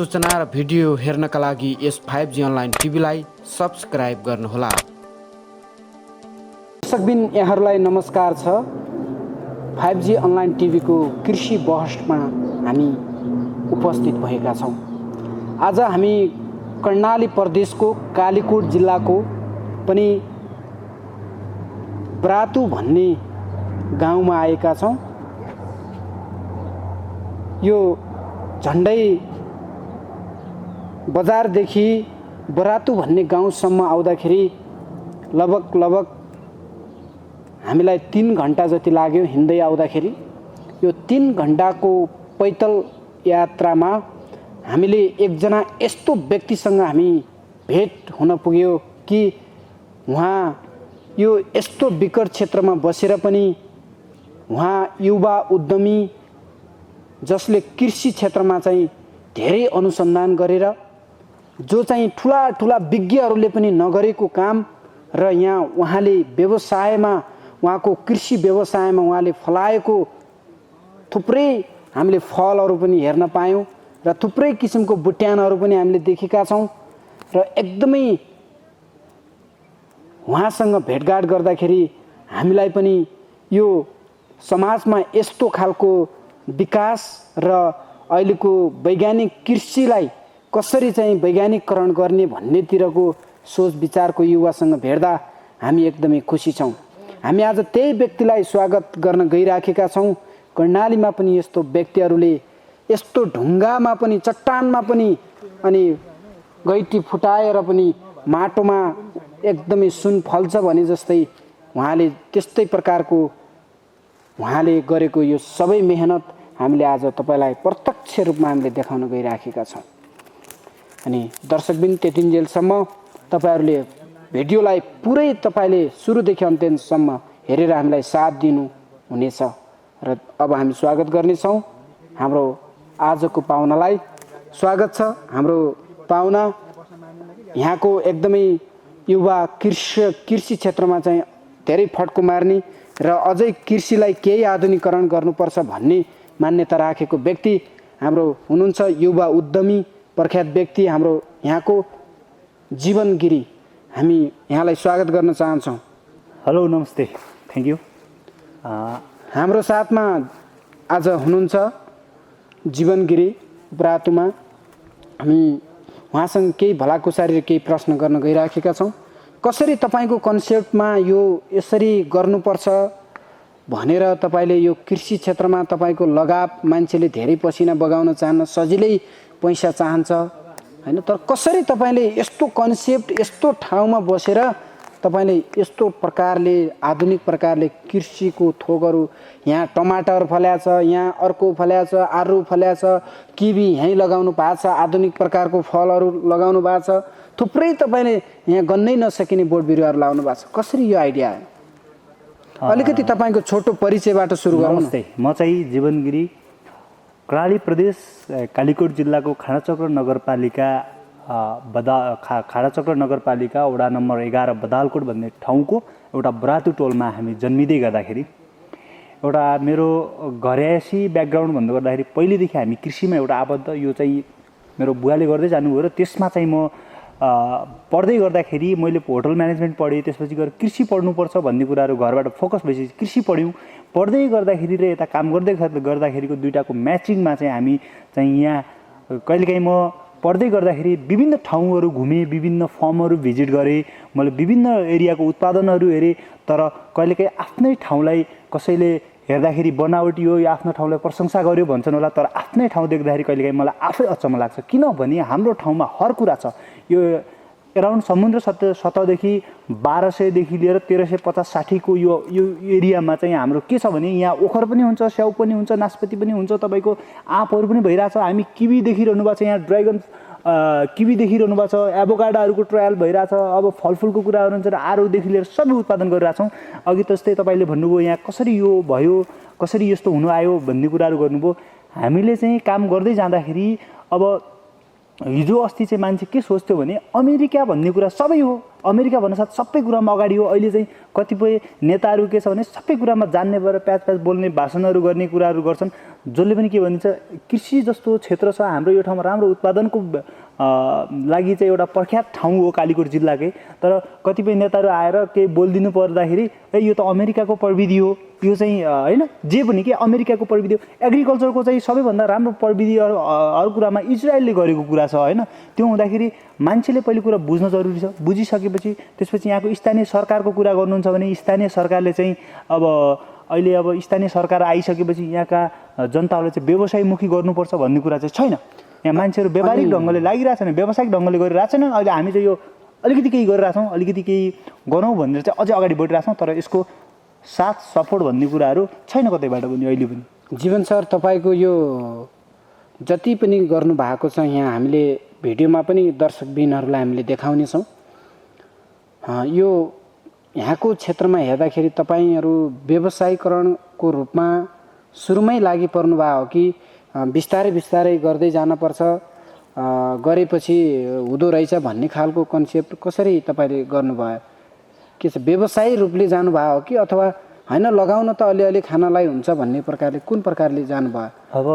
सूचना र भिडियो हेर्नका लागि यस 5G अनलाइन टिभीलाई सब्स्क्राइब गर्नुहोला। दर्शकबिन यहाँहरूलाई नमस्कार छ। 5G अनलाइन टिभीको कृषि बहसमा हामी उपस्थित भएका छौँ। आज हामी कर्णाली प्रदेशको कालीकोट जिल्लाको पनि बरातु भन्ने गाउँमा आएका छौँ। यो झन्डै बजारदेखि बरातु भन्ने गाउँसम्म आउँदाखेरि लगभग हामीलाई 3 घन्टा जति लाग्यो हिँड्दै आउँदाखेरि। यो 3 घन्टाको पैदल यात्रामा हामीले एकजना यस्तो व्यक्तिसँग हामी भेट हुन पुग्यो कि उहाँ यो यस्तो विकट क्षेत्रमा बसेर पनि उहाँ युवा उद्यमी जसले कृषि क्षेत्रमा चाहिँ धेरै अनुसन्धान गरेर जो चाहिँ ठुला विज्ञहरूले पनि नगरेको काम र यहाँ उहाँले व्यवसायमा उहाँको कृषि व्यवसायमा उहाँले फलाएको थुप्रै हामीले फलहरू पनि हेर्न पायौँ र थुप्रै किसिमको बुट्यानहरू पनि हामीले देखेका छौँ। र एकदमै उहाँसँग भेटघाट गर्दाखेरि हामीलाई पनि यो समाजमा यस्तो खालको विकास र अहिलेको वैज्ञानिक कृषिलाई कसरी चाहिँ वैज्ञानिकरण गर्ने भन्नेतिरको सोच विचारको युवासँग भेट्दा हामी एकदमै खुसी छौँ। हामी आज त्यही व्यक्तिलाई स्वागत गर्न गइराखेका छौँ। कर्णालीमा पनि यस्तो व्यक्तिहरूले यस्तो ढुङ्गामा पनि चट्टानमा पनि अनि गैँटी फुटाएर पनि माटोमा एकदमै सुन फल्छ भने जस्तै उहाँले त्यस्तै प्रकारको उहाँले गरेको यो सबै मेहनत हामीले आज तपाईँलाई प्रत्यक्ष रूपमा हामीले देखाउन गइराखेका छौँ। अनि दर्शकबिन त्यतिन्जेलसम्म तपाईँहरूले भिडियोलाई पुरै तपाईँले सुरुदेखि अन्त्यसम्म हेरेर हामीलाई साथ दिनु हुनेछ। र अब हामी स्वागत गर्नेछौँ हाम्रो आजको पाहुनालाई। स्वागत छ हाम्रो पाहुना यहाँको एकदमै युवा कृषि क्षेत्रमा चाहिँ धेरै फड्को मार्ने र अझै कृषिलाई केही आधुनिकीकरण गर्नुपर्छ भन्ने मान्यता राखेको व्यक्ति हाम्रो हुनुहुन्छ युवा उद्यमी प्रख्यात व्यक्ति हाम्रो यहाँको जीवन गिरी। हामी यहाँलाई स्वागत गर्न चाहन्छौँ। हेलो नमस्ते, थ्याङ्क यू। हाम्रो साथमा आज हुनुहुन्छ जीवन गिरी बरातुमा। हामी उहाँसँग केही भलाकुसारी र केही प्रश्न गर्न गइराखेका छौँ। कसरी तपाईँको कन्सेप्टमा यो यसरी गर्नुपर्छ भनेर तपाईँले यो कृषि क्षेत्रमा तपाईँको लगाव, मान्छेले धेरै पसिना बगाउन चाहन्न, सजिलै पैसा चाहन्छ हैन, तर कसरी तपाईँले यस्तो कन्सेप्ट यस्तो ठाउँमा बसेर तपाईँले यस्तो प्रकारले आधुनिक प्रकारले कृषिको थोकहरू यहाँ टमाटर फल्याछ, यहाँ अर्को फल्याछ, आलु फल्याछ, किवी यहीँ लगाउनु भएको छ, आधुनिक प्रकारको फलहरू लगाउनु भएको छ, थुप्रै तपाईँले यहाँ गन्नै नसकिने बोट बिरुवाहरू लगाउनु भएको छ। कसरी यो आइडिया आयो? अलिकति तपाईँको छोटो परिचयबाट सुरु गरौँ। नमस्ते, म चाहिँ जीवन गिरी, कर्णाली प्रदेश कालीकोट जिल्लाको खाडाचक्र नगरपालिका खाडाचक्र नगरपालिका वडा नम्बर 11 बदालकोट भन्ने ठाउँको एउटा बरातु टोलमा हामी जन्मिँदै गर्दाखेरि एउटा मेरो घरयासी ब्याकग्राउन्ड भन्नु गर्दाखेरि पहिलेदेखि हामी कृषिमा एउटा आबद्ध, यो चाहिँ मेरो बुवाले गर्दै जानुभयो र त्यसमा चाहिँ म पढ्दै गर्दाखेरि मैले होटल म्यानेजमेन्ट पढेँ, त्यसपछि गएर कृषि पढ्नुपर्छ भन्ने कुराहरू घरबाट फोकस भएपछि कृषि पढ्यौँ। पढ्दै गर्दाखेरि र यता काम गर्दै गर्दाखेरिको दुईटाको म्याचिङमा चाहिँ हामी चाहिँ यहाँ कहिलेकाहीँ म पढ्दै गर्दाखेरि विभिन्न ठाउँहरू घुमेँ, विभिन्न फर्महरू भिजिट गरेँ, मैले विभिन्न एरियाको उत्पादनहरू हेरेँ। तर कहिलेकाहीँ आफ्नै ठाउँलाई कसैले हेर्दाखेरि बनावटी हो, यो आफ्नो ठाउँलाई प्रशंसा गर्यो भन्छन् होला, तर आफ्नै ठाउँ देख्दाखेरि कहिलेकाहीँ मलाई आफै अचम्म लाग्छ। किनभने हाम्रो ठाउँमा हर कुरा छ। यो एराउन्ड समुद्र सतहदेखि 1200 लिएर 1350-60 यो एरियामा चाहिँ हाम्रो के छ भने यहाँ ओखर पनि हुन्छ, स्याउ पनि हुन्छ, नास्पाती पनि हुन्छ, तपाईँको आँपहरू पनि भइरहेछ। हामी किवी देखिरहनु भएको छ, यहाँ ड्र्यागन किवी देखिरहनु भएको छ, एभोकाडोहरूको ट्रायल भइरहेछ। अब फलफुलको कुराहरू हुन्छ र आरुदेखि लिएर सबै उत्पादन गरिरहेछौँ। अघि जस्तै तपाईँले भन्नुभयो यहाँ कसरी यो भयो, कसरी यस्तो हुनु आयो भन्ने कुराहरू गर्नुभयो। हामीले चाहिँ काम गर्दै जाँदाखेरि अब हिजो अस्ति चाहिँ मान्छे के सोच्थ्यो भने अमेरिका भन्ने कुरा सबै हो, अमेरिका भन्ने साथ सबै कुरामा अगाडि हो। अहिले चाहिँ कतिपय नेताहरू के छ भने सबै कुरामा जान्ने भएर प्याच प्याच बोल्ने, भाषणहरू गर्ने कुराहरू गर्छन्। जसले पनि के भनिन्छ, कृषि जस्तो क्षेत्र छ हाम्रो यो ठाउँमा, राम्रो उत्पादनको लागि चाहिँ एउटा प्रख्यात ठाउँ हो कालीकोट जिल्लाकै। तर कतिपय नेताहरू आएर केही बोलिदिनु पर्दाखेरि यो त अमेरिकाको प्रविधि हो, यो चाहिँ होइन जे पनि के अमेरिकाको प्रविधि हो। एग्रिकल्चरको चाहिँ सबैभन्दा राम्रो प्रविधि हर कुरामा इजरायलले गरेको कुरा छ होइन। त्यो हुँदाखेरि मान्छेले पहिले कुरा बुझ्न जरुरी छ। बुझिसकेपछि त्यसपछि यहाँको स्थानीय सरकारको कुरा गर्नुहुन्छ भने स्थानीय सरकारले चाहिँ अहिले स्थानीय सरकार आइसकेपछि यहाँका जनताहरूले चाहिँ व्यवसायमुखी गर्नुपर्छ भन्ने कुरा चाहिँ छैन। यहाँ मान्छेहरू व्यावहारिक ढङ्गले लागिरहेछन्, व्यावसायिक ढङ्गले गरिरहेछन्। अहिले हामी चाहिँ यो अलिकति केही गरिरहेछौँ, अलिकति केही गरौँ भनेर चाहिँ अझै अगाडि बढिरहेछौँ। तर यसको साथ सपोर्ट भन्ने कुराहरू छैन कतैबाट पनि अहिले पनि। जीवन सर, तपाईँको यो जति पनि गर्नु भएको छ यहाँ हामीले भिडियोमा पनि दर्शकबिनहरूलाई हामीले देखाउनेछौँ। यो यहाँको क्षेत्रमा हेर्दाखेरि तपाईँहरू व्यवसायीकरणको रूपमा सुरुमै लागि पर्नु भयो कि बिस्तारै बिस्तारै गर्दै जानुपर्छ, गरेपछि हुँदो रहेछ भन्ने खालको कन्सेप्ट कसरी तपाईँले गर्नुभयो? के छ, व्यवसायी रूपले जानुभयो कि अथवा होइन लगाउन त अलिअलि खानालाई हुन्छ भन्ने प्रकारले कुन प्रकारले जानुभयो? अब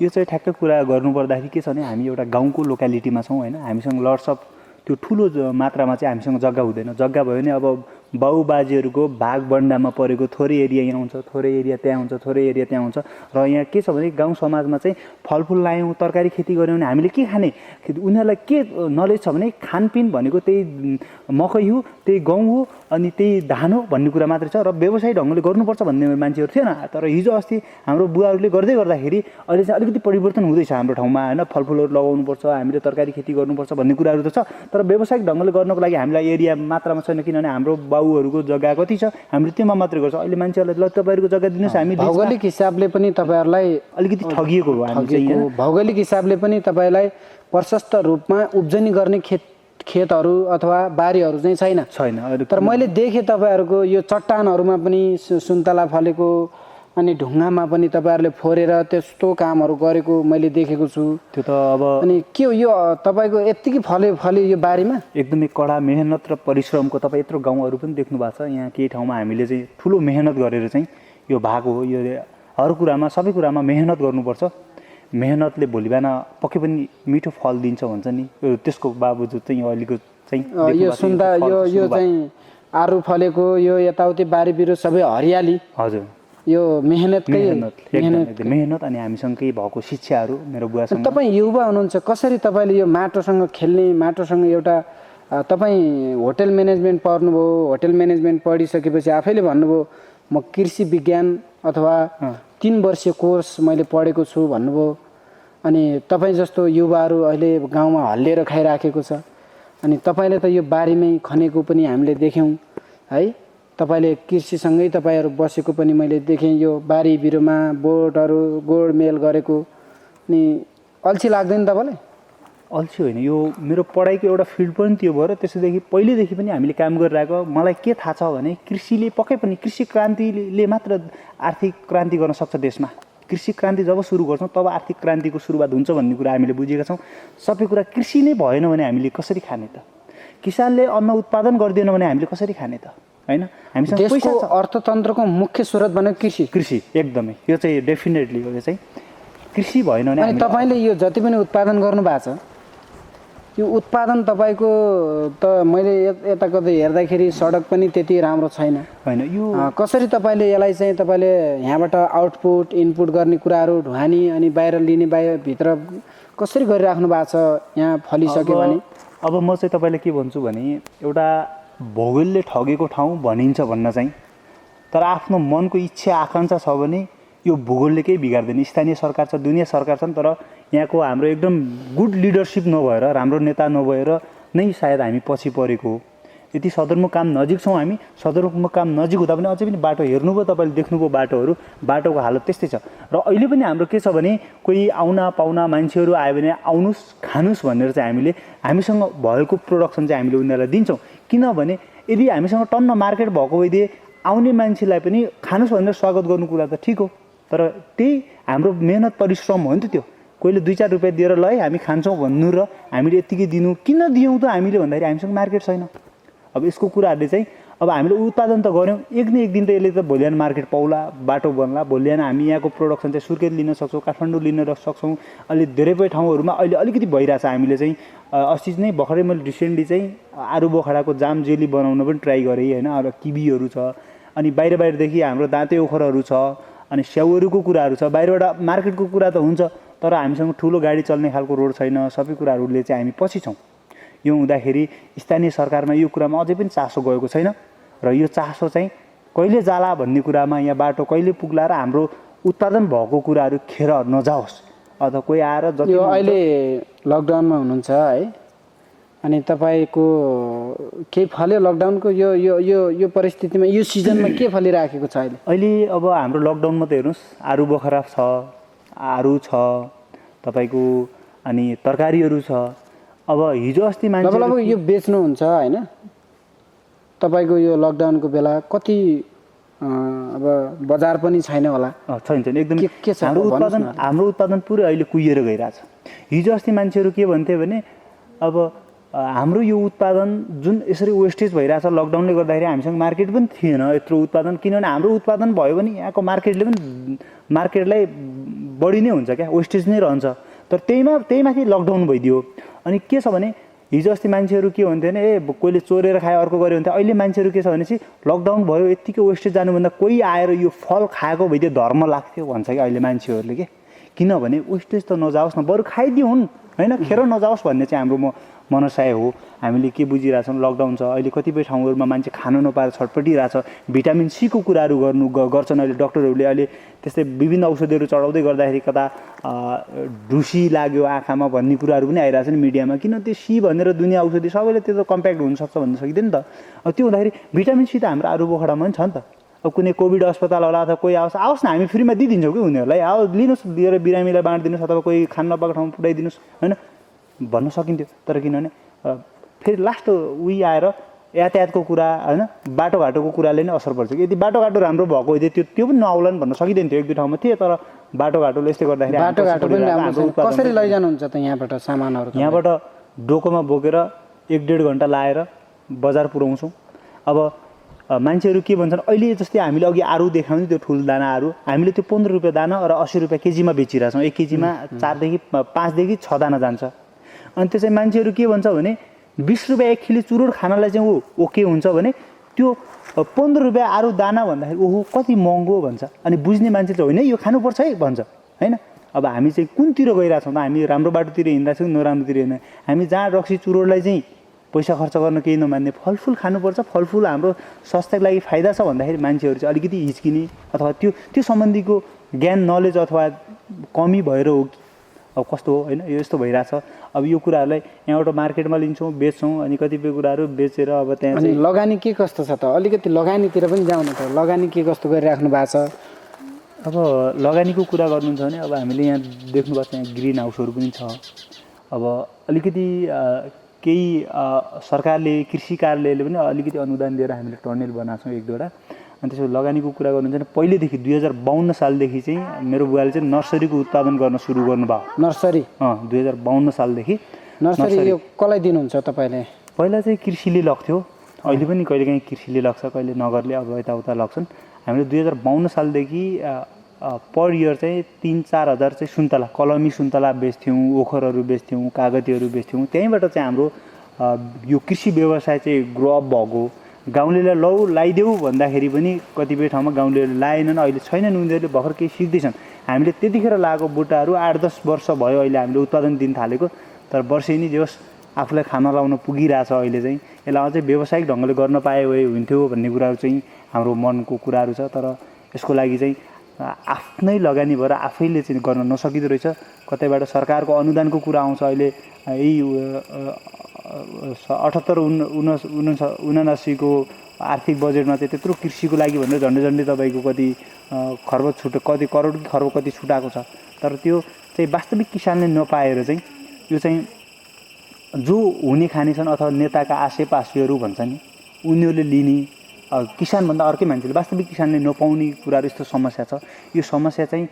यो चाहिँ ठ्याक्कै कुरा गर्नुपर्दाखेरि के छ भने हामी एउटा गाउँको लोकालिटीमा छौँ होइन। हामीसँग लट्स अफ त्यो ठुलो मात्रामा चाहिँ हामीसँग जग्गा हुँदैन। जग्गा भयो भने अब बाउबाजेहरूको भागबन्डामा परेको थोरै एरिया यहाँ हुन्छ, थोरै एरिया त्यहाँ हुन्छ, थोरै एरिया त्यहाँ हुन्छ। र यहाँ के छ भने गाउँ समाजमा चाहिँ फलफुल लायौँ, तरकारी खेती गऱ्यौँ भने हामीले के खाने, उनीहरूलाई के नलेज छ भने खानपिन भनेको त्यही मकै हो, त्यही गहुँ हो, अनि त्यही धान हो भन्ने कुरा मात्रै छ। र व्यवसायी ढङ्गले गर्नुपर्छ भन्ने मान्छेहरू थिएन। तर हिजो अस्ति हाम्रो बुवाहरूले गर्दै गर्दाखेरि अहिले चाहिँ अलिकति परिवर्तन हुँदैछ हाम्रो ठाउँमा होइन। फलफुलहरू लगाउनुपर्छ, हामीले तरकारी खेती गर्नुपर्छ भन्ने कुराहरू त छ। तर व्यावसायिक ढङ्गले गर्नको लागि हामीलाई एरिया मात्रामा छैन, किनभने हाम्रो बाउहरूको जग्गा कति छ हामीले त्योमा मात्रै गर्छ। अहिले मान्छेहरूलाई ल तपाईँहरूको जग्गा दिनुहोस्, हामी भौगोलिक हिसाबले पनि तपाईँहरूलाई अलिकति ठगिएको हो हामी। भौगोलिक हिसाबले पनि तपाईँलाई प्रशस्त रूपमा उब्जनी गर्ने खेतहरू अथवा बारीहरू चाहिँ छैन। तर मैले देखेँ तपाईँहरूको यो चट्टानहरूमा पनि सुन्तला फलेको, अनि ढुङ्गामा पनि तपाईँहरूले फोरेर त्यस्तो कामहरू गरेको मैले देखेको छु। त्यो त अब अनि के हो यो तपाईँको यत्तिकै फल्यो यो बारीमा? एकदमै कडा मेहनत र परिश्रमको तपाईँ यत्रो गाउँहरू पनि देख्नु भएको छ। यहाँ केही ठाउँमा हामीले चाहिँ ठुलो मेहनत गरेर चाहिँ यो भएको हो। यो हर कुरामा सबै कुरामा मेहनत गर्नुपर्छ। मेहनतले भोलि बिहान पक्कै पनि मिठो फल दिन्छ भन्छ नि, त्यसको बावजुद चाहिँ अहिलेको चाहिँ यो सुन्दा यो चाहिँ आरु फलेको, यो यताउति बारी बिरु सबै हरियाली। हजुर, यो मेहनत अनि हामीसँगै भएको शिक्षाहरू मेरो बुवासँग। तपाईँ युवा हुनुहुन्छ, कसरी तपाईँले यो माटोसँग खेल्ने, माटोसँग एउटा तपाईँ होटल म्यानेजमेन्ट पढ्नुभयो, होटल म्यानेजमेन्ट पढिसकेपछि आफैले भन्नुभयो म कृषि विज्ञान अथवा 3 वर्षीय कोर्स मैले पढेको छु भन्नुभयो। अनि तपाईँ जस्तो युवाहरू अहिले गाउँमा हल्लिएर खाइराखेको छ। अनि तपाईँले त यो बारीमै खनेको पनि हामीले देख्यौँ है। तपाईँले कृषिसँगै तपाईँहरू बसेको पनि मैले देखेँ। यो बारी बिरुमा बोटहरू गोडमेल गरेको। अनि अल्छी लाग्दैन तपाईँलाई? अल्छी होइन, यो मेरो पढाइको एउटा फिल्ड पनि त्यो भयो र त्यसैदेखि पहिलेदेखि पनि हामीले काम गरिरहेको। मलाई के थाहा छ भने कृषिले पक्कै पनि कृषि क्रान्तिले मात्र आर्थिक क्रान्ति गर्न सक्छ देशमा। कृषि क्रान्ति जब सुरु गर्छौँ तब आर्थिक क्रान्तिको सुरुवात हुन्छ भन्ने कुरा हामीले बुझेका छौँ। सबै कुरा कृषि नै भएन भने हामीले कसरी खाने त? किसानले अन्न उत्पादन गर्दैन भने हामीले कसरी खाने त? होइन, हामीसँग देशको अर्थतन्त्रको मुख्य स्रोत भनेको कृषि एकदमै यो चाहिँ डेफिनेटली हो। यो चाहिँ कृषि भएन भने अनि तपाईँले यो जति पनि उत्पादन गर्नु भएको छ, यो उत्पादन तपाईँको त मैले यता कतै हेर्दाखेरि सडक पनि त्यति राम्रो छैन होइन। यो कसरी तपाईँले यसलाई चाहिँ तपाईँले यहाँबाट आउटपुट इनपुट गर्ने कुराहरू ढुवानी अनि बाहिर लिने भित्र कसरी गरिराख्नु भएको छ यहाँ फलिसक्यो भने? अब म चाहिँ तपाईँलाई के भन्छु भने एउटा भौगोलले ठगेको ठाउँ भनिन्छ भन्न चाहिँ, तर आफ्नो मनको इच्छा आकाङ्क्षा छ भने यो भूगोलले केही बिगार्दैन। स्थानीय सरकार छ, दुनियाँ सरकार छन्, तर यहाँको हाम्रो एकदम गुड लिडरसिप नभएर, राम्रो नेता नभएर नै सायद हामी पछि परेको हो। यति सदरमुकाम नजिक छौँ हामी। सदरमुकाम नजिक हुँदा पनि अझै पनि बाटो हेर्नुभयो तपाईँले, देख्नुभयो बाटोहरू, बाटोको हालत त्यस्तै छ। र अहिले पनि हाम्रो के छ भने कोही आउना पाहुना मान्छेहरू आयो भने आउनुहोस् खानुहोस् भनेर चाहिँ हामीसँग भएको प्रोडक्सन चाहिँ हामीले उनीहरूलाई दिन्छौँ। किनभने यदि हामीसँग टन्न मार्केट भएको भइदिए आउने मान्छेलाई पनि खानुहोस् भनेर स्वागत गर्नु कुरा त ठिक हो, तर त्यही हाम्रो मेहनत परिश्रम हो नि त त्यो। कोहीले 2-4 रुपियाँ दिएर ल है हामी खान्छौँ भन्नु र हामीले यतिकै दिनु किन दियौँ त हामीले भन्दाखेरि हामीसँग मार्केट छैन। अब यसको कुराहरूले चाहिँ अब हामीले उत्पादन त गऱ्यौँ, एक न एक दिन त यसले त भोलि बिहान मार्केट पाउला, बाटो बन्ला, भोलि बिहान हामी यहाँको प्रोडक्सन चाहिँ सुर्खेत लिन सक्छौँ, काठमाडौँ लिन सक्छौँ। अहिले धेरै ठाउँहरूमा अहिले अलिकति भइरहेछ। हामीले चाहिँ अस्ति नै भर्खरै मैले रिसेन्टली चाहिँ आरू बखडाको जाम जेली बनाउन पनि ट्राई गरेँ होइन। अब किबीहरू छ, अनि बाहिरदेखि हाम्रो दाँते ओखरहरू छ, अनि स्याउहरूको कुराहरू छ। बाहिरबाट मार्केटको कुरा त हुन्छ, तर हामीसँग ठुलो गाडी चल्ने खालको रोड छैन। सबै कुराहरूले चाहिँ हामी पछि छौँ। यो हुँदाखेरि स्थानीय सरकारमा यो कुरामा अझै पनि चासो गएको छैन र यो चासो चाहिँ कहिले जाला भन्ने कुरामा, यहाँ बाटो कहिले पुग्ला र हाम्रो उत्पादन भएको कुराहरू खेर नजाओस् अथवा कोही आएर जति यो अहिले लकडाउनमा हुनुहुन्छ है, अनि तपाईँको केही फल्यो लकडाउनको यो यो यो यो परिस्थितिमा, यो सिजनमा के फलिराखेको छ अहिले? अहिले अब हाम्रो लकडाउनमा त हेर्नुहोस्, आरू बखरा छ, आरू छ तपाईँको, अनि तरकारीहरू छ। अब हिजो अस्ति मान्छे लगभग यो बेच्नुहुन्छ होइन, तपाईँको यो लकडाउनको बेला कति अब बजार पनि छैन होला? छैन एकदम। के छ हाम्रो उत्पादन पुरै अहिले कुहिएर गइरहेछ। हिजो अस्ति मान्छेहरू के भन्थे भने अब हाम्रो यो उत्पादन जुन यसरी वेस्टेज भइरहेछ लकडाउनले गर्दाखेरि हामीसँग मार्केट पनि थिएन यत्रो उत्पादन, किनभने हाम्रो उत्पादन भयो भने यहाँको मार्केटले पनि मार्केटलाई बढी नै हुन्छ क्या, वेस्टेज नै रहन्छ। तर त्यही माथि लकडाउन भइदियो। अनि के छ भने हिजो अस्ति मान्छेहरू के भन्थ्यो भने कोहीले चोरेर खायो, अर्को गर्यो भन्थ्यो। अहिले मान्छेहरू के छ भने चाहिँ लकडाउन भयो यत्तिकै वेस्टेज जानुभन्दा कोही आएर यो फल खाएको भइदियो धर्म लाग्थ्यो भन्छ कि अहिले मान्छेहरूले के। किनभने वेस्टेज त नजाओस् न, बरु खाइदिउन् होइन, खेर नजाओस् भन्ने चाहिँ हाम्रो मनसाय हो। हामीले के बुझिरहेछौँ, लकडाउन छ अहिले कतिपय ठाउँहरूमा मान्छे खान नपाएर छटपटिरहेछ। भिटामिन सीको कुराहरू गर्छन् अहिले डक्टरहरूले। अहिले त्यस्तै विभिन्न औषधिहरू चढाउँदै गर्दाखेरि कता ढुसी लाग्यो आँखामा भन्ने कुराहरू पनि आइरहेछ नि मिडियामा। किन त्यो सी भनेर दुनियाँ औषधि सबैले त्यो त कम्प्याक्ट हुनसक्छ भन्न सकिँदैन नि त। अब त्यो हुँदाखेरि भिटामिन सी त हाम्रो आरू बखडामा पनि छ नि त। अब कुनै कोभिड अस्पताल होला अथवा कोही आओस् न, हामी फ्रीमा दिइदिन्छौँ कि उनीहरूलाई, आओ लिनुहोस्, लिएर बिरामीलाई बाँडिदिनुहोस् अथवा कोही खान नपाएको ठाउँमा पुऱ्याइदिनुहोस् होइन भन्न सकिन्थ्यो। तर किनभने फेरि लास्ट उही आएर यातायातको कुरा होइन, बाटोघाटोको कुराले नै असर पर्छ कि। यदि बाटोघाटो राम्रो भएको थियो त्यो पनि नआउला नि भन्न सकिँदैन थियो। 1-2 ठाउँमा थिए, तर बाटोघाटोले यस्तै गर्दाखेरि बाटोघाटो पनि राम्रो छैन। कसरी लैजानुहुन्छ त यहाँबाट सामानहरू? यहाँबाट डोकोमा बोकेर 1-1.5 घन्टा लाएर बजार पुऱ्याउँछौँ। अब मान्छेहरू के भन्छन्, अहिले जस्तै हामीले अघि आरू देखाउने त्यो ठुलो दाना आरू हामीले त्यो 15 रुपियाँ दाना र 80 रुपियाँ केजीमा बेचिरहेछौँ। 1 केजीमा 5देखि 6 दाना जान्छ। अनि त्यो चाहिँ मान्छेहरू के भन्छ भने 20 रुपियाँ 1 किलो चुरोट खानलाई चाहिँ ओके हुन्छ भने त्यो 15 रुपियाँ आरू दाना भन्दाखेरि ओहो कति महँगो भन्छ। अनि बुझ्ने मान्छे चाहिँ होइन यो खानुपर्छ है भन्छ होइन। अब हामी चाहिँ कुनतिर गइरहेछौँ त? हामी राम्रो बाटोतिर हिँड्दैछौँ नराम्रोतिर हिँड्दैन। हामी जहाँ रक्सी चुरोटलाई चाहिँ पैसा खर्च गर्न केही नमान्ने, फलफुल खानुपर्छ, फलफुल हाम्रो स्वास्थ्यको लागि फाइदा छ भन्दाखेरि मान्छेहरू चाहिँ अलिकति हिचकिने अथवा त्यो सम्बन्धीको ज्ञान नलेज अथवा कमी भएर हो कि अब कस्तो हो होइन, यो यस्तो भइरहेछ। अब यो कुराहरूलाई यहाँबाट मार्केटमा लिन्छौँ, बेच्छौँ, अनि कतिपय कुराहरू बेचेर अब त्यहाँ अनि लगानी के कस्तो छ त? अलिकति लगानीतिर पनि जाउँ न त। लगानी के कस्तो गरिराख्नु भएको छ? अब लगानीको कुरा गर्नुहुन्छ भने अब हामीले यहाँ देख्नुपर्छ, यहाँ ग्रिन हाउसहरू पनि छ। अब अलिकति केही सरकारले कृषि कार्यालयले पनि अलिकति अनुदान दिएर हामीले टर्नेल बनाएको छौँ 1-2वटा। अनि त्यसो लगानीको कुरा गर्नुहुन्छ भने पहिलेदेखि 2052 सालदेखि चाहिँ मेरो बुवाले चाहिँ नर्सरीको उत्पादन गर्न सुरु गर्नुभयो। नर्सरी 2052 सालदेखि नर्सरी यो कसलाई दिनुहुन्छ तपाईँले? पहिला चाहिँ कृषिले लग्थ्यो, अहिले पनि कहिलेकाहीँ कृषिले लग्छ, कहिले नगरले अब यताउता लग्छन्। हामीले 2052 सालदेखि पर इयर चाहिँ 3-4 हजार चाहिँ सुन्तला, कलमी सुन्तला बेच्थ्यौँ, ओखरहरू बेच्थ्यौँ, कागतीहरू बेच्थ्यौँ। त्यहीँबाट चाहिँ हाम्रो यो कृषि व्यवसाय चाहिँ ग्रो अप भएको। गाउँलेलाई लाइदेऊ भन्दाखेरि पनि कतिपय ठाउँमा गाउँलेहरूले लाएनन्, अहिले छैनन्, उनीहरूले भर्खर केही सिक्दैछन्। हामीले त्यतिखेर लगाएको बुट्टाहरू 8-10 वर्ष भयो अहिले हामीले उत्पादन दिन थालेको। तर वर्षेनी जे होस् आफूलाई खाना लाउन पुगिरहेछ। अहिले चाहिँ यसलाई अझै व्यावसायिक ढङ्गले गर्न पाए हुन्थ्यो भन्ने कुराहरू चाहिँ हाम्रो मनको कुराहरू छ। तर यसको लागि चाहिँ आफ्नै लगानी भएर आफैले चाहिँ गर्न नसकिँदो रहेछ। कतैबाट सरकारको अनुदानको कुरा आउँछ। अहिले यही 78-79 को आर्थिक बजेटमा चाहिँ त्यत्रो कृषिको लागि भनेर झन्डै तपाईँको कति करोड कि खर्ब कति छुटाएको छ। तर त्यो चाहिँ वास्तविक किसानले नपाएर चाहिँ यो चाहिँ जो हुने खाने छन् अथवा नेताका आसेपासेहरू भन्छ नि उनीहरूले लिने, किसानभन्दा अर्कै मान्छेले वास्तविक किसानले नपाउने कुराहरू यस्तो समस्या छ। यो समस्या चाहिँ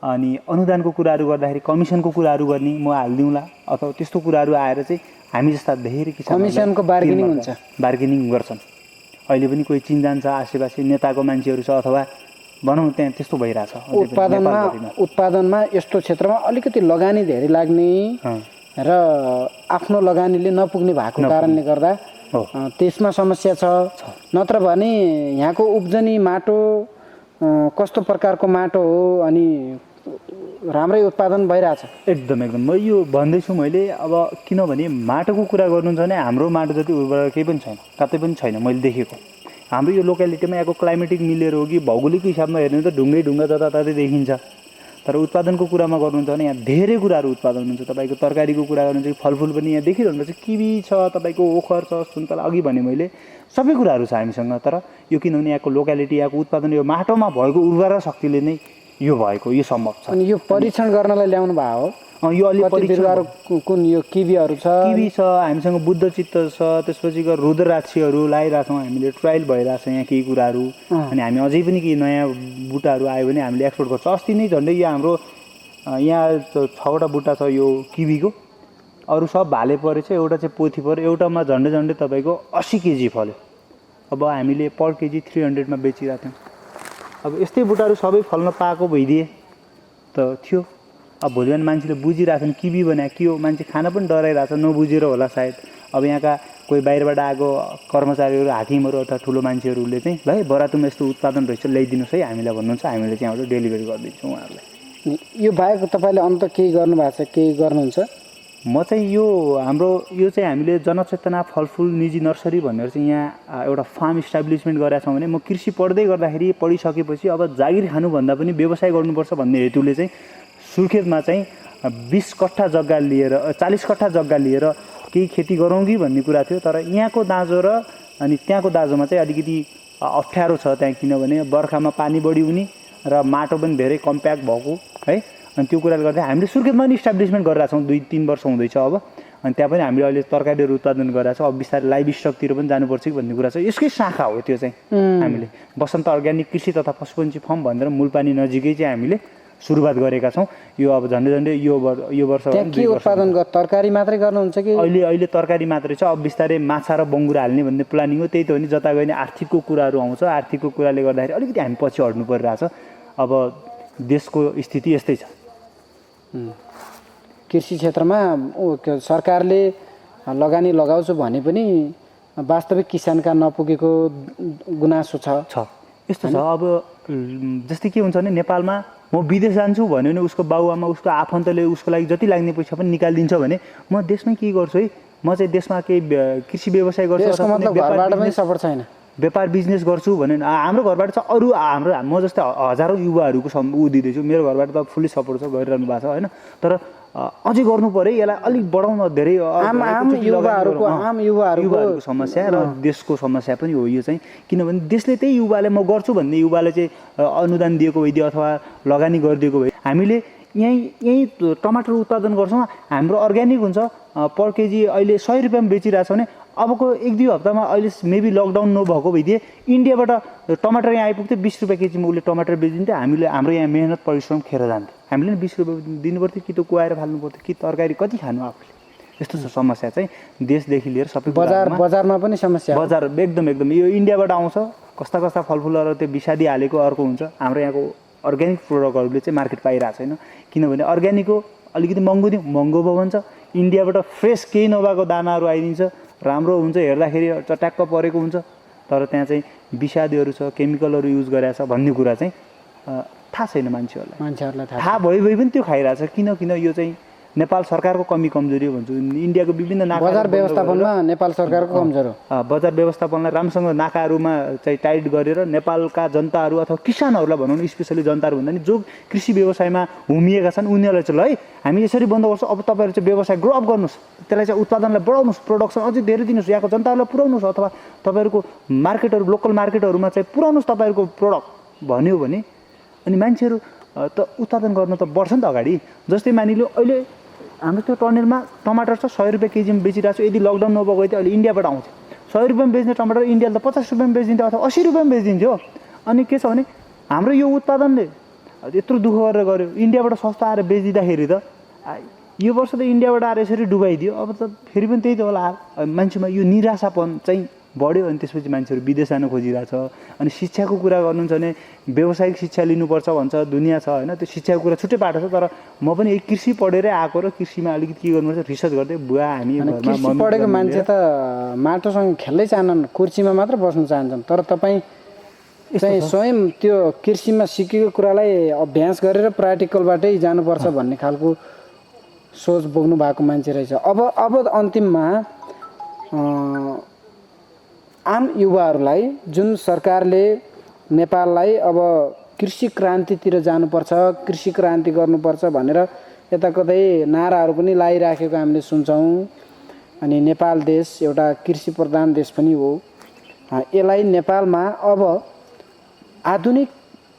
अनि अनुदानको कुराहरू गर्दाखेरि कमिसनको कुराहरू गर्ने म हालिदिउँला अथवा त्यस्तो कुराहरू आएर चाहिँ हामी जस्ता धेरै किसानहरूले कमिसनको बार्गेनिङ हुन्छ, बार्गेनिङ गर्छन्। अहिले पनि कोही चिन्जान छ, आसेपासे नेताको मान्छेहरू छ अथवा भनौँ त्यहाँ त्यस्तो भइरहेछ। उत्पादनमा यस्तो क्षेत्रमा अलिकति लगानी धेरै लाग्ने र आफ्नो लगानीले नपुग्ने भएको कारणले गर्दा त्यसमा समस्या छ। नत्र भने यहाँको उब्जनी माटो कस्तो प्रकारको माटो हो अनि राम्रै उत्पादन भइरहेछ। एकदम एकदम म यो भन्दैछु मैले। अब किनभने माटोको कुरा गर्नुहुन्छ भने हाम्रो माटो जति उर्वर केही पनि छैन, कतै पनि छैन मैले देखेको। हाम्रो यो लोकालिटीमा यहाँको क्लाइमेटिक मिलेर हो कि भौगोलिक हिसाबमा हेर्ने त ढुङ्गै ढुङ्गा जताततै देखिन्छ। तर उत्पादनको कुरामा गर्नुहुन्छ भने यहाँ धेरै कुराहरू उत्पादन हुन्छ। तपाईँको तरकारीको कुरा गर्नुहुन्छ कि फलफुल पनि यहाँ देखिरहनुहुन्छ, किवी छ, तपाईँको ओखर छ, सुन्तला, अघि भने मैले सबै कुराहरू छ हामीसँग। तर यो किनभने यहाँको लोकालिटी, यहाँको उत्पादन यो माटोमा भएको उर्वरा शक्तिले नै यो भएको, यो सम्भव छ। अनि यो परीक्षण गर्नलाई ल्याउनु भएको हो? यो अलि बिरुवाहरू कुन यो किवीहरू छ? किवी छ, हामीसँग बुद्ध चित्त छ, त्यसपछि रुद्राक्षीहरू लगाइरहेछौँ हामीले। ट्रायल भइरहेछ यहाँ केही कुराहरू। अनि हामी अझै पनि केही नयाँ बुट्टाहरू आयो भने हामीले एक्सपोर्ट गर्छौँ। अस्ति नै झन्डै यो हाम्रो यहाँ 6वटा बुट्टा छ यो किवीको, अरू सब भाले परेछ, एउटा चाहिँ पोथी पऱ्यो। एउटामा झन्डै तपाईँको 80 केजी फल्यो। अब हामीले पर केजी 300 बेचिरहेको थियौँ। अब यस्तै बुट्टाहरू सबै फल्न पाएको भइदिए त थियो। अब भोलि बिहान मान्छेले बुझिरहेछन् किवी भने के हो, मान्छे खान पनि डराइरहेछ, नबुझेर होला सायद। अब यहाँका कोही बाहिरबाट आएको कर्मचारीहरू, हाकिमहरू अथवा ठुलो मान्छेहरूले चाहिँ ल है बरातुमा यस्तो उत्पादन रहेछ ल्याइदिनुहोस् है हामीलाई भन्नुहुन्छ, हामीले त्यहाँबाट डेलिभरी गरिदिन्छौँ उहाँहरूलाई। यो बाहेक तपाईँले अन्त केही गर्नुभएको छ, केही गर्नुहुन्छ? म चाहिँ यो हाम्रो यो चाहिँ हामीले जनचेतना फलफुल निजी नर्सरी भनेर चाहिँ यहाँ एउटा फार्म इस्टाब्लिसमेन्ट गरेका छौँ भने म कृषि पढ्दै गर्दाखेरि पढिसकेपछि अब जागिर खानुभन्दा पनि व्यवसाय गर्नुपर्छ भन्ने हेतुले चाहिँ सुर्खेतमा चाहिँ 20 कट्ठा जग्गा लिएर 40 कट्ठा जग्गा लिएर केही खेती गरौँ कि भन्ने कुरा थियो। तर यहाँको दाँजो र अनि त्यहाँको दाँजोमा चाहिँ अलिकति अप्ठ्यारो छ त्यहाँ, किनभने बर्खामा पानी बढी हुने र माटो पनि धेरै कम्प्याक्ट भएको है। अनि त्यो कुराले गर्दा हामीले सुर्खेतमा पनि इस्टाब्लिसमेन्ट गरिरहेको छौँ, 2-3 वर्ष हुँदैछ अब। अनि त्यहाँ पनि हामीले अहिले तरकारीहरू उत्पादन गरिरहेको छौँ। अब बिस्तारै लाइभ स्टकतिर पनि जानुपर्छ कि भन्ने कुरा छ। यसकै शाखा हो त्यो चाहिँ। हामीले बसन्त अर्ग्यानिक कृषि तथा पशुपन्छी फर्म भनेर मूलपानी नजिकै चाहिँ हामीले सुरुवात गरेका छौँ। यो अब झन्डै यो वर्ष के उत्पादन तरकारी मात्रै गर्नुहुन्छ कि? अहिले तरकारी मात्रै छ। अब बिस्तारै माछा र बङ्गुरा हाल्ने भन्ने प्लानिङ हो। त्यही त हो नि, जता गयो भने आर्थिकको कुराहरू आउँछ। आर्थिकको कुराले गर्दाखेरि अलिकति हामी पछि हट्नु परिरहेछ। अब देशको स्थिति यस्तै छ। कृषि क्षेत्रमा सरकारले लगानी लगाउँछु भने पनि वास्तविक किसानका नपुगेको गुनासो छ। यस्तो छ। अब जस्तै के हुन्छ भने नेपालमा म विदेश जान्छु भन्यो भने उसको बाबुआमा, उसको आफन्तले उसको लागि जति लाग्ने पैसा पनि निकालिदिन्छ भने म देशमै के गर्छु है, म चाहिँ देशमा केही कृषि व्यवसाय गर्छु। यसको मतलब घरबाट पनि सपोर्ट छैन, व्यापार बिजनेस गर्छु भने हाम्रो घरबाट छ। अरू हाम्रो म जस्तै हजारौँ युवाहरूको दिँदैछु। मेरो घरबाट त फुल्ली सपोर्ट छ, गरिरहनु भएको छ होइन। तर अझै गर्नु पऱ्यो यसलाई अलिक बढाउन। धेरै आम युवाहरूको समस्या र देशको समस्या पनि हो यो चाहिँ। किनभने देशले त्यही युवाले म गर्छु भन्ने युवाले चाहिँ अनुदान दिएको भइदियो अथवा लगानी गरिदिएको भए हामीले यहीँ टमाटर उत्पादन गर्छौँ। हाम्रो अर्ग्यानिक हुन्छ। पर केजी अहिले 100 रुपियाँमा बेचिरहेछ भने अबको 1-2 हप्तामा अहिले मेबी लकडाउन नभएको भइदिए इन्डियाबाट टमाटर यहाँ आइपुग्थ्यो 20 रुपियाँ केजीमा उसले टमाटर बेचिन्थ्यो। हामीले हाम्रो यहाँ मेहनत परिश्रम खेर जान्थ्यो। हामीले नि 20 रुपियाँ दिनु पर्थ्यो कि त कुहाएर फाल्नु पर्थ्यो कि तरकारी कति खानु आफूले। यस्तो छ समस्या चाहिँ देशदेखि लिएर सबै बजारमा पनि समस्या। बजार एकदम यो इन्डियाबाट आउँछ। कस्ता कस्ता फलफुलहरू त्यो विषादी हालेको अर्को हुन्छ। हाम्रो यहाँको अर्ग्यानिक प्रोडक्टहरूले चाहिँ मार्केट पाइरहेको छैन। किनभने अर्ग्यानिकको अलिकति महँगो भयो भन्छ। इन्डियाबाट फ्रेस केही नभएको दानाहरू आइदिन्छ, राम्रो हुन्छ, हेर्दाखेरि चट्याक्क परेको हुन्छ। तर त्यहाँ चाहिँ विषादीहरू छ, केमिकलहरू युज गरेको छ भन्ने कुरा चाहिँ थाहा छैन मान्छेहरूलाई थाहा भइ पनि त्यो खाइरहेछ। किन यो चाहिँ नेपाल सरकारको कमी कमजोरी हो भन्छु। इन्डियाको विभिन्न बजार व्यवस्थापनमा नेपाल सरकारको कमजोरी हो। बजार व्यवस्थापनलाई राम्रोसँग नाकाहरूमा चाहिँ टाइट गरेर नेपालका जनताहरू अथवा किसानहरूलाई भनौँ न, स्पेसली जनताहरू भन्दा नि जो कृषि व्यवसायमा हुमिएका छन् उनीहरूलाई चाहिँ ल है हामी यसरी बन्द गर्छौँ, अब तपाईँहरू चाहिँ व्यवसाय ग्रो अप गर्नुहोस्, त्यसलाई चाहिँ उत्पादनलाई बढाउनुहोस्, प्रोडक्सन अझै धेरै दिनुहोस्, यहाँको जनताहरूलाई पुऱ्याउनुहोस् अथवा तपाईँहरूको मार्केटहरू लोकल मार्केटहरूमा चाहिँ पुऱ्याउनुहोस् तपाईँहरूको प्रोडक्ट भन्यो भने अनि मान्छेहरू त उत्पादन गर्न त बढ्छ नि त अगाडि। जस्तै मानिलियो अहिले हाम्रो त्यो टनेलमा टमाटर छ 100 रुपियाँ केजीमा बेचिरहेको छ। यदि लकडाउन नभएको थियो अहिले इन्डियाबाट आउँथ्यो 100 रुपियाँमा बेच्ने टमाटर इन्डियाले त 50 रुपियाँमा बेचिदिन्थ्यो अथवा 80 रुपियाँमा बेचिदिन्थ्यो। अनि के छ भने हाम्रो यो उत्पादनले यत्रो दुःख गरेर गऱ्यो, इन्डियाबाट सस्तो आएर बेचिदिँदाखेरि त यो वर्ष त इन्डियाबाट आएर यसरी डुबाइदियो, अब त फेरि पनि त्यही त होला। मान्छेमा यो निराशापन चाहिँ बढ्यो अनि त्यसपछि मान्छेहरू विदेश जान खोजिरहेछ। अनि शिक्षाको कुरा गर्नुहुन्छ भने व्यावसायिक शिक्षा लिनुपर्छ भन्छ, दुनियाँ छ होइन, त्यो शिक्षाको कुरा छुट्टै बाटो छ। तर म पनि एक कृषि पढेरै आएको र कृषिमा अलिकति के गर्नुपर्छ रिसर्च गर्दै बुवा हामी कृषि पढेको मान्छे त माटोसँग खेल्दै चाहन्छन्, कुर्सीमा मात्र बस्नु चाहन्छन्। तर तपाईँ चाहिँ स्वयं त्यो कृषिमा सिकेको कुरालाई अभ्यास गरेर प्र्याक्टिकलबाटै जानुपर्छ भन्ने खालको सोच बोक्नु भएको मान्छे रहेछ। अब अन्तिममा आम युवाहरूलाई जुन सरकारले नेपाललाई अब कृषि क्रान्तितिर जानुपर्छ, कृषि क्रान्ति गर्नुपर्छ भनेर यता कतै नाराहरू पनि लगाइराखेको हामीले सुन्छौँ। अनि नेपाल देश एउटा कृषि प्रधान देश पनि हो। यसलाई नेपालमा अब आधुनिक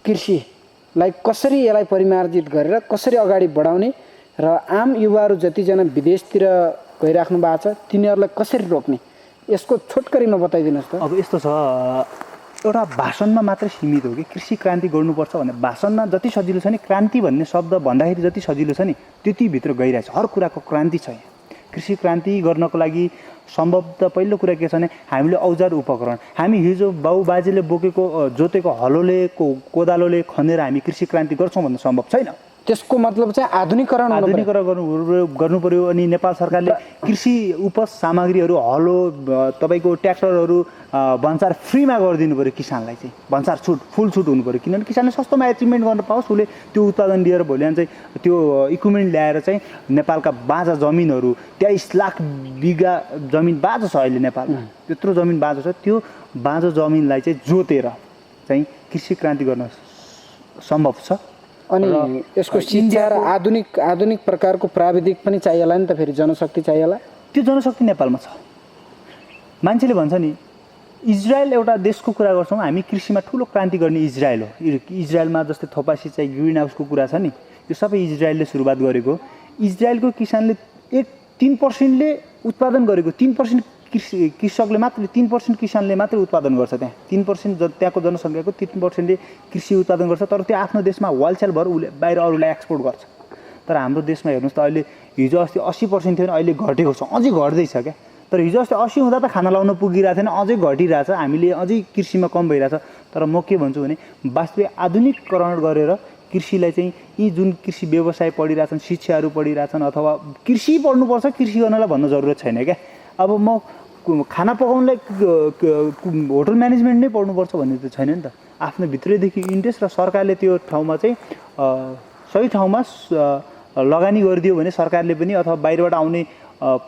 कृषिलाई कसरी यसलाई परिमार्जित गरेर कसरी अगाडि बढाउने र आम युवाहरू जतिजना विदेशतिर गइराख्नु भएको छ तिनीहरूलाई कसरी रोक्ने, यसको छोटकरीमा बताइदिनुहोस् त। अब यस्तो छ, एउटा भाषणमा मात्रै सीमित हो कि कृषि क्रान्ति गर्नुपर्छ भने भाषणमा जति सजिलो छ नि, क्रान्ति भन्ने शब्द भन्दाखेरि जति सजिलो छ नि त्यतिभित्र गइरहेछ। हर कुराको क्रान्ति छ यहाँ। कृषि क्रान्ति गर्नको लागि सम्भव त पहिलो कुरा के छ भने हामीले औजार उपकरण, हामी हिजो बाउबाजेले बोकेको जोतेको हलोले कोदालोले खनेर हामी कृषि क्रान्ति गर्छौँ भन्नु सम्भव छैन। त्यसको मतलब चाहिँ आधुनिकरण गर्नु पर्यो। अनि नेपाल सरकारले कृषि उपज सामग्रीहरू, हलो, तपाईँको ट्र्याक्टरहरू भन्सार फ्रीमा गरिदिनु पऱ्यो किसानलाई चाहिँ। भन्सार छुट, फुल छुट हुनु पऱ्यो, किनभने किसानले सस्तोमा एचिभमेन्ट गर्न पाओस्, उसले त्यो उत्पादन लिएर भोलि चाहिँ त्यो इक्विपमेन्ट ल्याएर चाहिँ नेपालका बाँझा जमिनहरू 23 लाख बिघा जमिन बाँझो छ अहिले नेपालमा, त्यत्रो जमिन बाँझो छ, त्यो बाँझो जमिनलाई चाहिँ जोतेर चाहिँ कृषि क्रान्ति गर्न सम्भव छ। अनि यसको शिक्षा र आधुनिक प्रकारको प्राविधिक पनि चाहिएला नि त, फेरि जनशक्ति चाहिएला। त्यो जनशक्ति नेपालमा छ। मान्छेले भन्छ नि इजरायल एउटा देशको कुरा गर्छौँ हामी, कृषिमा ठुलो क्रान्ति गर्ने इजरायल हो। इजरायलमा जस्तै थोपा सिँचाइ, ग्रिन हाउसको कुरा छ नि, त्यो सबै इजरायलले सुरुवात गरेको। इजरायलको किसानले 3%ले उत्पादन गरेको, 3% कृषकले मात्र, 3% किसानले मात्रै उत्पादन गर्छ। त्यहाँ 3% त्यहाँको जनसङ्ख्याको 3%ले कृषि उत्पादन गर्छ। तर त्यो आफ्नो देशमा वालछाल भएर उसले बाहिर अरूलाई एक्सपोर्ट गर्छ। तर हाम्रो देशमा हेर्नुहोस् त, अहिले हिजो अस्ति 80% थियो भने अहिले घटेको छ, अझै घट्दैछ क्या। तर हिजो अस्ति 80 हुँदा त खाना लाउन पुगिरहेको थिएन, अझै घटिरहेछ। हामीले अझै कृषिमा कम भइरहेछ। तर म के भन्छु भने वास्तविक आधुनिकरण गरेर कृषिलाई चाहिँ यी जुन कृषि व्यवसाय पढिरहेछन्, शिक्षाहरू पढिरहेछन् अथवा कृषि पढ्नुपर्छ, कृषि गर्नलाई भन्नु जरुरत छैन क्या। अब म खाना पकाउनलाई होटल म्यानेजमेन्ट नै पढ्नुपर्छ भन्ने त छैन नि त। आफ्नो भित्रैदेखि इन्ट्रेस्ट र सरकारले त्यो ठाउँमा चाहिँ सही ठाउँमा लगानी गरिदियो भने सरकारले पनि अथवा बाहिरबाट आउने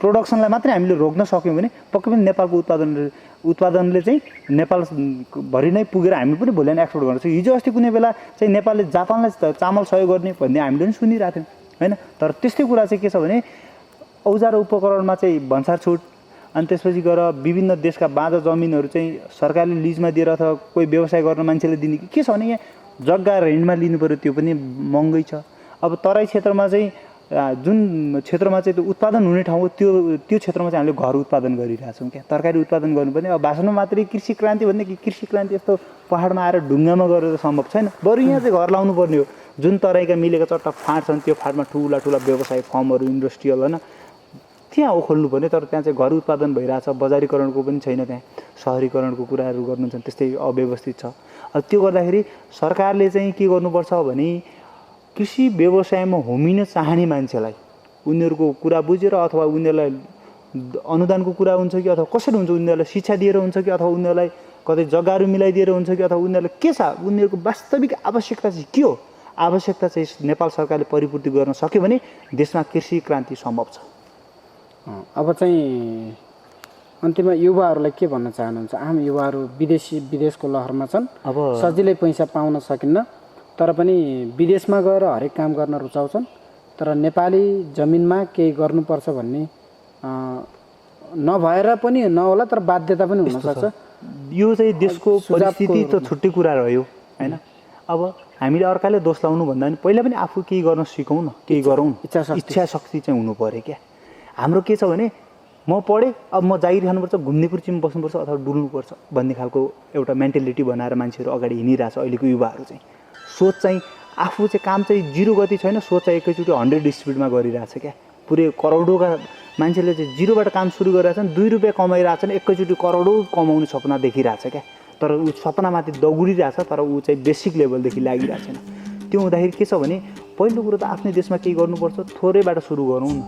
प्रोडक्सनलाई मात्रै हामीले रोक्न सक्यौँ भने पक्कै पनि नेपालको उत्पादनले चाहिँ नेपालभरि नै पुगेर हामी पनि भोलि नै एक्सपोर्ट गर्न सक्छौँ। हिजो अस्ति कुनै बेला चाहिँ नेपालले जापानलाई चामल सहयोग गर्ने भन्ने हामीले पनि सुनिरहेको थियौँ होइन। तर त्यस्तै कुरा चाहिँ के छ भने औजार उपकरणमा चाहिँ भन्सार छुट, अनि त्यसपछि गएर विभिन्न देशका बाँझा जमिनहरू चाहिँ सरकारले लिजमा दिएर अथवा कोही व्यवसाय गर्न मान्छेले दिने के छ भने यहाँ जग्गा रेन्टमा लिनु पऱ्यो, त्यो पनि महँगै छ। अब तराई क्षेत्रमा चाहिँ जुन क्षेत्रमा चाहिँ त्यो उत्पादन हुने ठाउँ हो त्यो क्षेत्रमा चाहिँ हामीले घर उत्पादन गरिरहेछौँ क्या। तरकारी उत्पादन गर्नुपर्ने अब भाषणमा मात्रै कृषि क्रान्ति भन्ने कि कृषि क्रान्ति यस्तो पहाडमा आएर ढुङ्गामा गरेर सम्भव छैन। बरु यहाँ चाहिँ घर लाउनु पर्ने हो। जुन तराईका मिलेका चट्टा फाँट छन् त्यो फाँटमा ठुला व्यवसाय फर्महरू, इन्डस्ट्रियल होइन, त्यहाँ हो खोल्नुपर्ने। तर त्यहाँ चाहिँ घर उत्पादन भइरहेछ, बजारीकरणको पनि छैन, त्यहाँ सहरीकरणको कुराहरू गर्नुहुन्छ त्यस्तै अव्यवस्थित छ। अब त्यो गर्दाखेरि सरकारले चाहिँ के गर्नुपर्छ भने कृषि व्यवसायमा होमिन चाहने मान्छेलाई उनीहरूको कुरा बुझेर अथवा उनीहरूलाई अनुदानको कुरा हुन्छ कि अथवा कसरी हुन्छ, उनीहरूलाई शिक्षा दिएर हुन्छ कि अथवा उनीहरूलाई कतै जग्गाहरू मिलाइदिएर हुन्छ कि अथवा उनीहरूलाई के छ, उनीहरूको वास्तविक आवश्यकता चाहिँ के हो, आवश्यकता चाहिँ नेपाल सरकारले परिपूर्ति गर्न सक्यो भने देशमा कृषि क्रान्ति सम्भव छ। अब चाहिँ अन्तिममा युवाहरूलाई के भन्न चाहनुहुन्छ? आम युवाहरू विदेशको लहरमा छन्, अब सजिलै पैसा पाउन सकिन्न, तर पनि विदेशमा गएर हरेक काम गर्न रुचाउँछन्। तर नेपाली जमिनमा केही गर्नुपर्छ भन्ने नभएर पनि नहोला, तर बाध्यता पनि हुनसक्छ। यो चाहिँ देशको परिस्थिति त छुट्टै कुरा रह्यो होइन। अब हामीले अर्काले दोष लाउनु भन्दा पनि पहिला पनि आफू केही गर्न सिकौँ न, केही गरौँ, इच्छा शक्ति चाहिँ हुनु पऱ्यो क्या। हाम्रो के छ भने म पढेँ, अब म जागिर खानुपर्छ, घुम्ने कुर्चीमा बस्नुपर्छ अथवा डुल्नुपर्छ भन्ने खालको एउटा मेन्टालिटी बनाएर मान्छेहरू अगाडि हिँडिरहेछ। अहिलेको युवाहरू चाहिँ सोच चाहिँ आफू चाहिँ काम चाहिँ 0 गति छैन, सोच एकैचोटि 100 स्पिडमा गरिरहेछ क्या। पुरै करोडौँका मान्छेले चाहिँ 0बाट काम सुरु गरिरहेछन्, 2 रुपियाँ कमाइरहेछन्, एकैचोटि करोडौँ कमाउने सपना देखिरहेछ क्या। तर ऊ सपनामाथि दगुरिरहेछ, तर ऊ चाहिँ बेसिक लेभलदेखि लागिरहेको छैन। त्यो हुँदाखेरि के छ भने पहिलो कुरो त आफ्नै देशमा केही गर्नुपर्छ, थोरैबाट सुरु गरौँ न,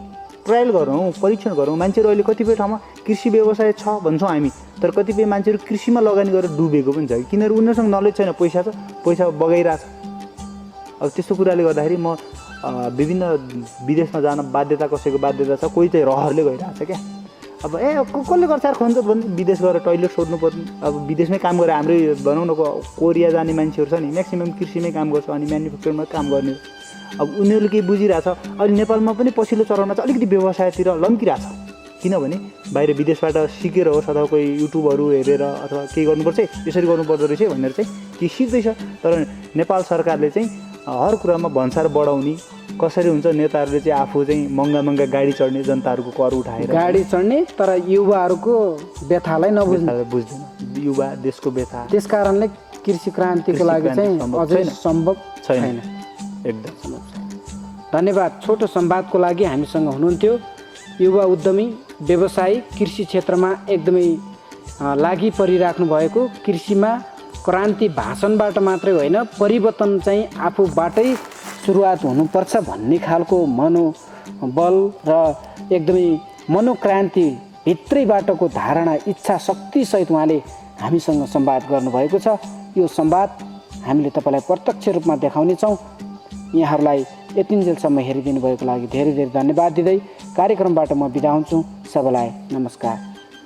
ट्रायल गरौँ, परीक्षण गरौँ। मान्छेहरू अहिले कतिपय ठाउँमा कृषि व्यवसाय छ भन्छौँ हामी, तर कतिपय मान्छेहरू कृषिमा लगानी गरेर डुबेको पनि छ, किनभने उनीहरूसँग नलेज छैन, पैसा छ, पैसा बगाइरहेछ। अब त्यस्तो कुराले गर्दाखेरि म विभिन्न विदेशमा जान बाध्यता, कसैको बाध्यता छ, कोही चाहिँ रहरले गइरहेछ क्या। अब कसले गर्छ यार खोन्छ भने विदेश गएर टोइलेट सोध्नु पर्ने। अब विदेशमै काम गरेर हाम्रै भनौँ न कोरिया जाने मान्छेहरू छ नि, म्याक्सिमम् कृषिमै काम गर्छ, अनि म्यानुफ्याक्चरमा काम गर्ने। अब उनीहरूले केही बुझिरहेछ। अहिले नेपालमा पनि पछिल्लो चरणमा चाहिँ अलिकति व्यवसायतिर लम्किरहेछ, किनभने बाहिर विदेशबाट सिकेर होस् अथवा कोही युट्युबहरू हेरेर अथवा केही गर्नुपर्छ, यसरी गर्नुपर्दो रहेछ भनेर चाहिँ केही सिक्दैछ। तर नेपाल सरकारले चाहिँ हर कुरामा भन्सार बढाउने, कसरी हुन्छ नेताहरूले चाहिँ आफू चाहिँ महँगा गाडी चढ्ने, जनताहरूको कर उठाएर गाडी चढ्ने, तर युवाहरूको व्यथालाई नबुझ्ने, बुझ्दैन युवा देशको व्यथा। त्यस कारणले कृषि क्रान्तिको लागि चाहिँ अझै सम्भव छैन। एकदम धन्यवाद। छोटो संवादको लागि हामीसँग हुनुहुन्थ्यो युवा उद्यमी, व्यवसायी, कृषि क्षेत्रमा एकदमै लागि परिराख्नु भएको, कृषिमा क्रान्ति भाषणबाट मात्रै होइन, परिवर्तन चाहिँ आफूबाटै सुरुवात हुनुपर्छ भन्ने खालको मनोबल र एकदमै मनोक्रान्ति भित्रैबाटको धारणा, इच्छा शक्तिसहित उहाँले हामीसँग संवाद गर्नुभएको छ। यो संवाद हामीले तपाईँलाई प्रत्यक्ष रूपमा देखाउनेछौँ। यहाँहरूलाई यतिन्जेलसम्म हेरिदिनु भएको लागि धेरै धेरै धन्यवाद दिँदै कार्यक्रमबाट म बिदा हुन्छु। सबैलाई नमस्कार।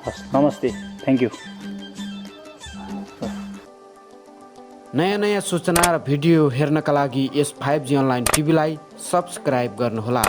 हस्, नमस्ते, थ्याङ्क यू। नयाँ नयाँ सूचना र भिडियो हेर्नका लागि यस 5G अनलाइन टिभीलाई सब्स्क्राइब गर्नुहोला।